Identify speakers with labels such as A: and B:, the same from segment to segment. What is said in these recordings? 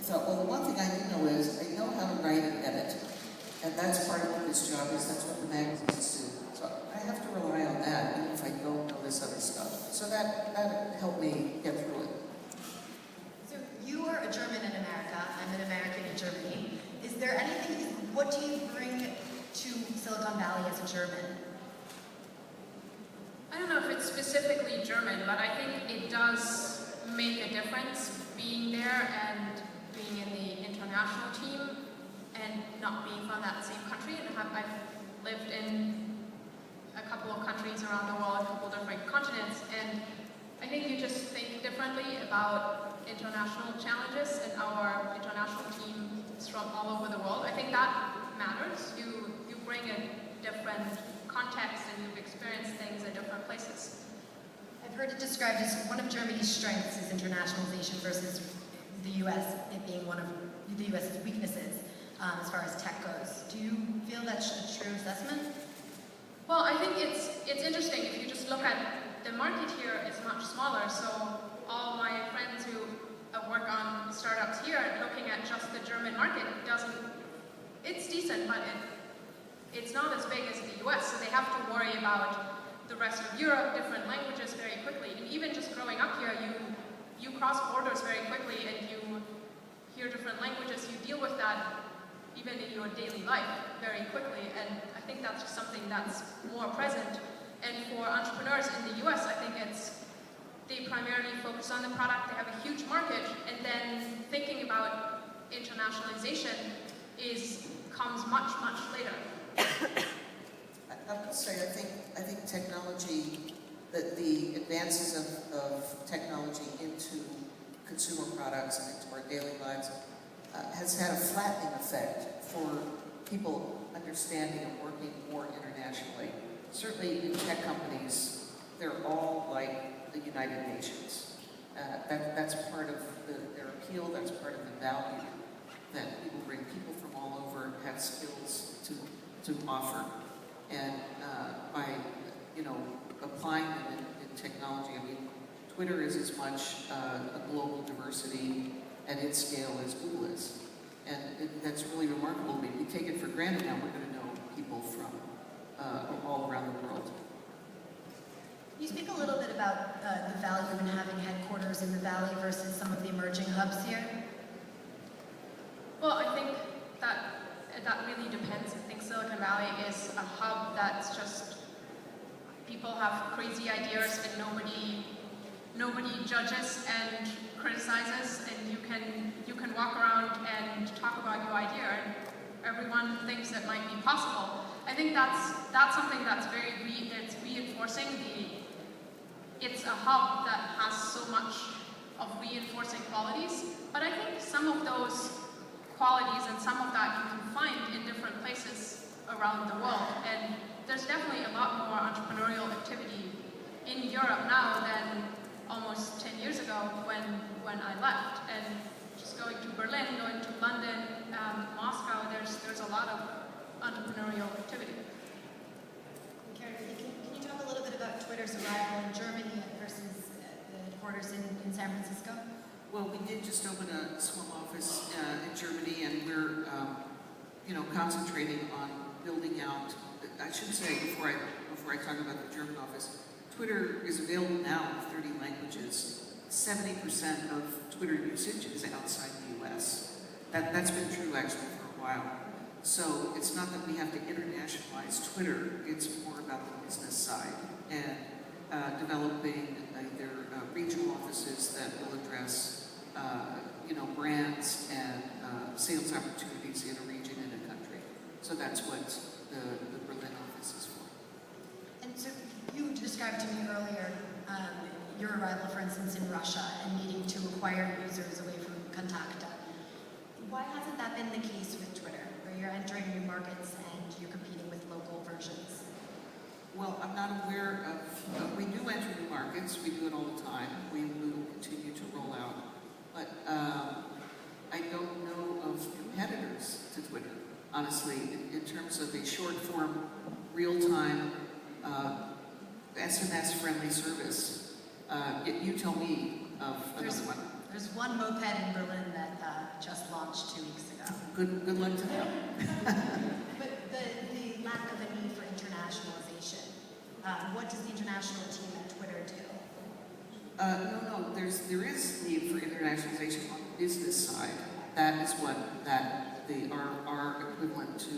A: thought, well, the one thing I do know is I know how to write and edit. And that's part of what this job is, that's what the magazines do. So I have to rely on that, even if I don't know this other stuff. So that helped me get through it.
B: So you are a German in America, I'm an American in Germany. Is there anything, what do you bring to Silicon Valley as a German?
C: I don't know if it's specifically German, but I think it does make a difference being there and being in the international team and not being from that same country. And I've lived in a couple of countries around the world, a couple of different continents, and I think you just think differently about international challenges, and our international team is from all over the world. I think that matters. You bring a different context and you've experienced things at different places.
B: I've heard it described as one of Germany's strengths is internationalization versus the US, it being one of the US's weaknesses as far as tech goes. Do you feel that's a true assessment?
C: Well, I think it's interesting. If you just look at the market here, it's much smaller. So all my friends who work on startups here, looking at just the German market, it's decent, but it's not as big as the US. So they have to worry about the rest of Europe, different languages very quickly. And even just growing up here, you cross borders very quickly and you hear different languages. You deal with that even in your daily life very quickly. And I think that's just something that's more present. And for entrepreneurs in the US, I think they primarily focus on the product, they have a huge market, and then thinking about internationalization comes much, much later.
A: I would say, I think technology, the advances of technology into consumer products and into our daily lives has had a flattening effect for people understanding and working more internationally. Certainly in tech companies, they're all like the United Nations. That's part of their appeal, that's part of the value that people bring. People from all over have skills to offer. And by, applying them in technology, I mean, Twitter is as much a global diversity at its scale as Google is. And that's really remarkable. We take it for granted now. We're going to know people from all around the world.
B: Can you speak a little bit about the value in having headquarters in the Valley versus some of the emerging hubs here?
C: Well, I think that really depends. I think Silicon Valley is a hub that's just, people have crazy ideas and nobody judges and criticizes, and you can walk around and talk about your idea and everyone thinks it might be possible. I think that's something that's it's reinforcing it's a hub that has so much of reinforcing qualities, but I think some of those qualities and some of that you can find in different places around the world. And there's definitely a lot more entrepreneurial activity in Europe now than almost 10 years ago when I left. And just going to Berlin, going to London, Moscow, there's a lot of entrepreneurial activity.
B: Karen, can you talk a little bit about Twitter's arrival in Germany versus the headquarters in San Francisco?
A: Well, we did just open a small office in Germany, and we're, concentrating on building out. I should say before I talk about the German office, Twitter is available now in 30 languages. 70% of Twitter usage is outside the U.S. That's been true actually for a while. So it's not that we have to internationalize Twitter; it's more about the business side and developing either regional offices that will address brands and sales opportunities in a region and a country. So that's what the Berlin office is for.
B: And so you described to me earlier your arrival, for instance, in Russia and needing to acquire users away from Kontakte. Why hasn't that been the case with Twitter, where you're entering new markets and you're competing with local versions?
A: Well, I'm not aware of, we do enter new markets, we do it all the time, we will continue to roll out, but I don't know of competitors to Twitter, honestly, in terms of a short-form, real-time, SMS-friendly service. You tell me of another one.
B: There's one moped in Berlin that just launched 2 weeks ago.
A: Good luck to them.
B: But the lack of a need for internationalization, what does the international team at Twitter do?
A: No, there is need for internationalization on the business side. That is what our equivalent to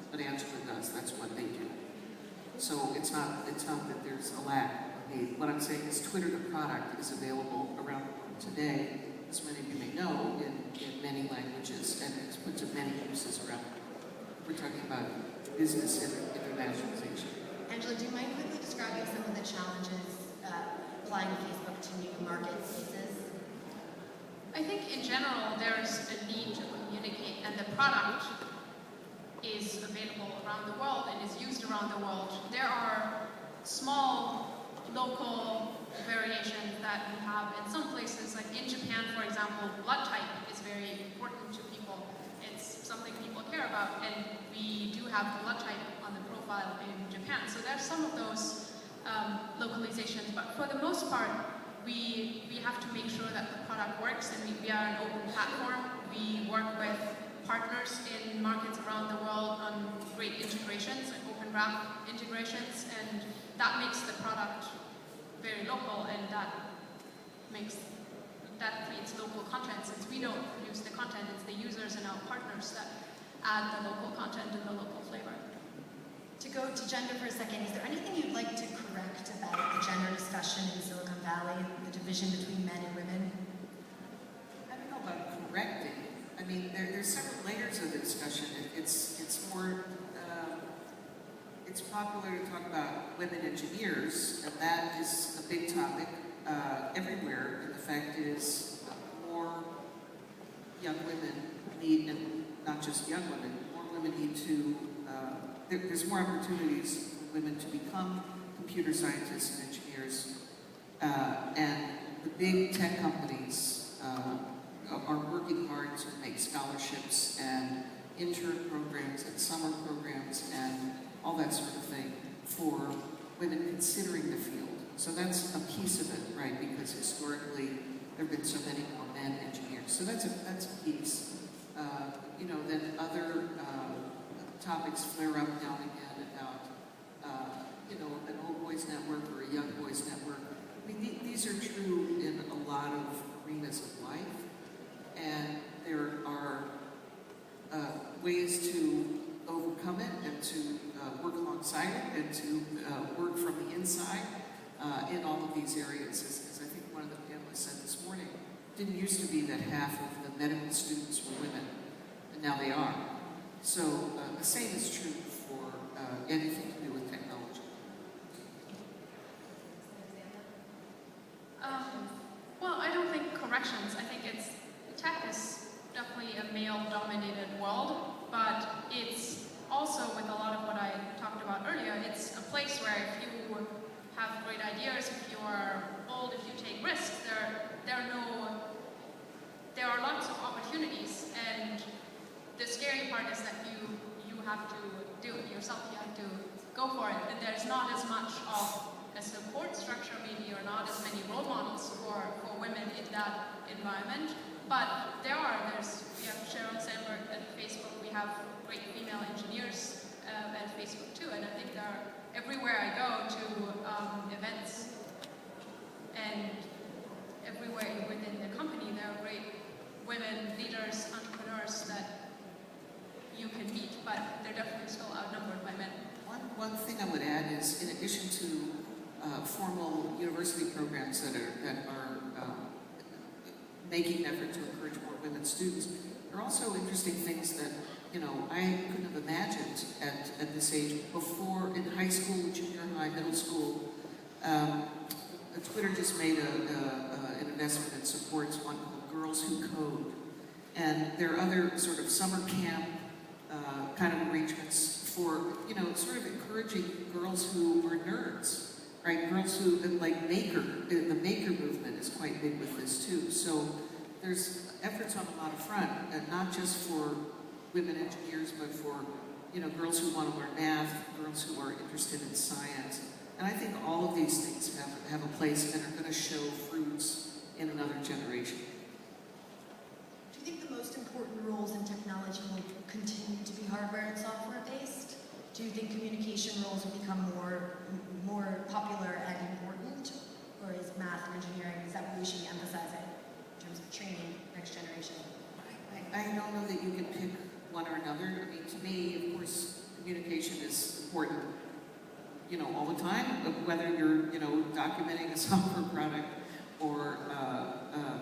A: what Angela does. That's what they do. So it's not that there's a lack of need. What I'm saying is Twitter, the product, is available around the world today, as many of you may know, in many languages, and it's put to many uses around the world. We're talking about business and internationalization.
B: Angela, do you mind quickly describing some of the challenges applying Facebook to new market spaces?
C: I think in general there's a need to communicate, and the product is available around the world and is used around the world. There are small local variations that we have in some places, like in Japan, for example, blood type is very important to people. It's something people care about, and we do have blood type on the profile in Japan. So there's some of those localizations, but for the most part, we have to make sure that the product works, and we are an open platform. We work with partners in markets around the world on great integrations, like Open Graph integrations, and that makes the product very local, and that creates local content. Since we don't produce the content, it's the users and our partners that add the local content and the local flavor.
B: To go to gender for a second, is there anything you'd like to correct about the gender discussion in Silicon Valley, the division between men and women?
A: I don't know about correcting. I mean, there's several layers of the discussion. It's more, it's popular to talk about women engineers, and that is a big topic everywhere. And the fact is, more young women need, and not just young women, more women need to, there's more opportunities for women to become computer scientists and engineers. And the big tech companies are working hard to make scholarships and intern programs and summer programs and all that sort of thing for women considering the field. So that's a piece of it, right? Because historically there have been so many more men engineers. So that's a piece. You know, then other topics flare up now and again about, you know, an old boys network or a young boys network. I mean, these are true in a lot of arenas of life, and there are ways to overcome it and to work alongside it and to work from the inside in all of these areas. As I think one of the panelists said this morning, it didn't used to be that half of the medical students were women, and now they are. So the same is true for anything to do with technology.
C: Well, I don't think corrections. I think tech is definitely a male-dominated world, but it's also, with a lot of what I talked about earlier, it's a place where if you have great ideas, if you are bold, if you take risks, there are lots of opportunities, and the scary part is that you have to do it yourself. You have to go for it, and there's not as much of a support structure maybe, or not as many role models for women in that environment. But we have Sheryl Sandberg at Facebook, we have great female engineers at Facebook too, and I think everywhere I go to events and everywhere within the company, there are great women leaders, entrepreneurs that you can meet, but they're definitely still outnumbered by men.
A: One thing I would add is, in addition to formal university programs that are making an effort to encourage more women students, there are also interesting things that, you know, I couldn't have imagined at this age. Before, in high school, junior high, middle school, Twitter just made an investment that supports one called Girls Who Code. And there are other sort of summer camp kind of arrangements for, you know, sort of encouraging girls who are nerds, right? Girls who, like the maker movement is quite big with this too. So there's efforts on a lot of fronts, and not just for women engineers, but for, you know, girls who want to learn math, girls who are interested in science. And I think all of these things have a place and are going to show fruits in another generation.
B: do you think communication roles will become more popular and important? Or is math and engineering, is that what we should be emphasizing in terms of training next generation?
A: I don't know that you can pick one or another. I mean, to me, of course, communication is important, you know, all the time, whether you're, you know, documenting a software product or,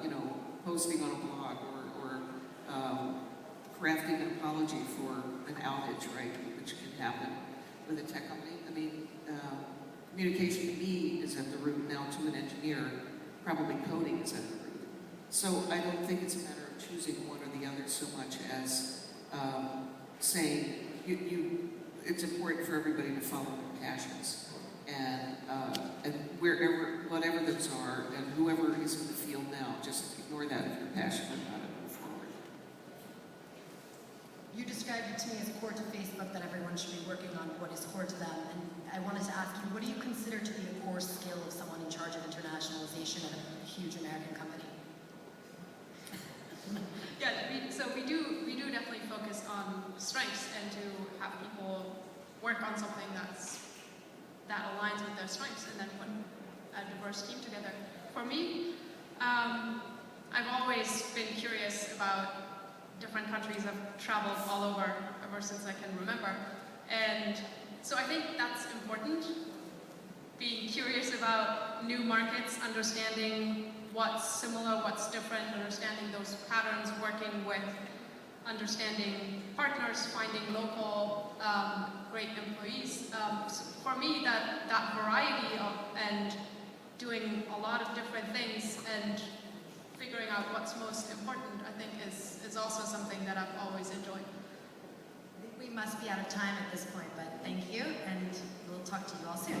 A: you know, posting on a blog or crafting an apology for an outage, right, which can happen with a tech company. I mean, communication to me is at the root. Now to an engineer, probably coding is at the root. So I don't think it's a matter of choosing one or the other so much as saying it's important for everybody to follow their passions and wherever, whatever those are, and whoever is in the field now, just ignore that if you're passionate about it, move forward.
B: You described it to me as core to Facebook that everyone should be working on what is core to them. And I wanted to ask you, what do you consider to be a core skill of someone in charge of internationalization at a huge American company?
C: Yeah, we do definitely focus on strengths and to have people work on something that aligns with their strengths and then put a diverse team together. For me, I've always been curious about different countries. I've traveled all over ever since I can remember. And so I think that's important, being curious about new markets, understanding what's similar, what's different, understanding those patterns, working with understanding partners, finding local great employees. So for me, that variety and doing a lot of different things and figuring out what's most important, I think is also something that I've always enjoyed.
B: I think we must be out of time at this point, but thank you, and we'll talk to you all soon.